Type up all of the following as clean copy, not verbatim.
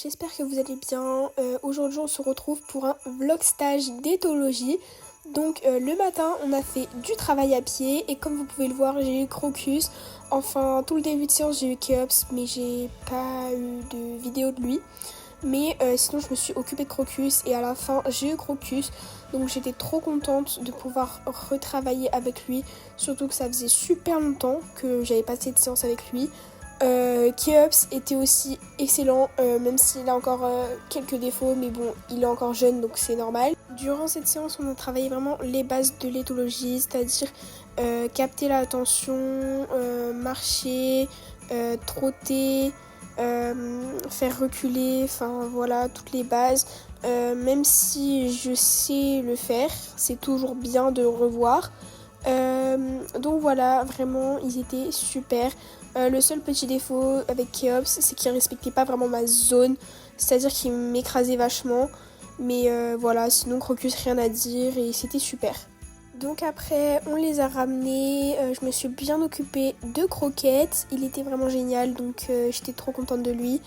j'espère que vous allez bien. Aujourd'hui on se retrouve pour un vlog stage d'éthologie. Donc le matin on a fait du travail à pied et comme vous pouvez le voir j'ai eu Crocus. Enfin tout le début de séance j'ai eu Keops mais j'ai pas eu de vidéo de lui. Mais sinon je me suis occupée de Crocus et à la fin j'ai eu Crocus. Donc j'étais trop contente de pouvoir retravailler avec lui. Surtout que ça faisait super longtemps que j'avais passé de séance avec lui. Keops était aussi excellent, même s'il a encore quelques défauts, mais bon, il est encore jeune donc c'est normal. Durant cette séance, on a travaillé vraiment les bases de l'éthologie, c'est-à-dire capter l'attention, marcher, trotter, faire reculer, enfin voilà, toutes les bases. Même si je sais le faire, c'est toujours bien de revoir. Donc voilà, vraiment, ils étaient super. Le seul petit défaut avec Keops, c'est qu'il respectait pas vraiment ma zone, c'est-à-dire qu'il m'écrasait vachement. Mais voilà, sinon Crocus, rien à dire et c'était super. Donc après, on les a ramenés, je me suis bien occupée de Croquette, il était vraiment génial, donc j'étais trop contente de lui.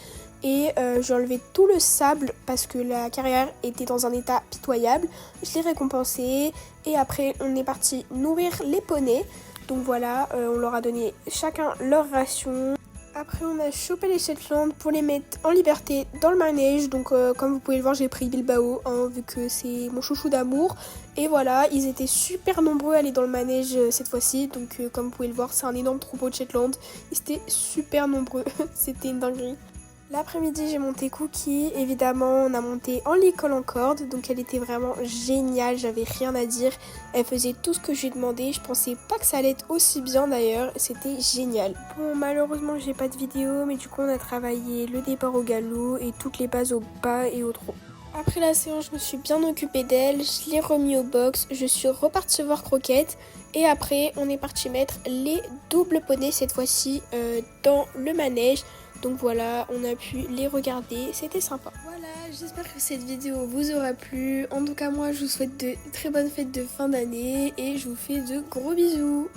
Et j'ai enlevé tout le sable parce que la carrière était dans un état pitoyable. Je l'ai récompensé et après on est parti nourrir les poneys. Donc voilà, on leur a donné chacun leur ration. Après on a chopé les Shetland pour les mettre en liberté dans le manège. Donc comme vous pouvez le voir j'ai pris Bilbao vu que c'est mon chouchou d'amour. Et voilà, ils étaient super nombreux à aller dans le manège cette fois-ci. Donc comme vous pouvez le voir c'est un énorme troupeau de Shetland. Ils étaient super nombreux, c'était une dinguerie. L'après-midi, j'ai monté Cookie. Évidemment, on a monté en l'école en corde. Donc, elle était vraiment géniale. J'avais rien à dire. Elle faisait tout ce que je lui ai demandé. Je pensais pas que ça allait être aussi bien d'ailleurs. C'était génial. Bon, malheureusement, j'ai pas de vidéo. Mais du coup, on a travaillé le départ au galop et toutes les bases au bas et au trot. Après la séance, je me suis bien occupée d'elle. Je l'ai remis au box. Je suis repartie voir Croquette. Et après, on est parti mettre les doubles poneys cette fois-ci dans le manège. Donc voilà, on a pu les regarder, c'était sympa. Voilà, j'espère que cette vidéo vous aura plu. En tout cas, moi, je vous souhaite de très bonnes fêtes de fin d'année et je vous fais de gros bisous.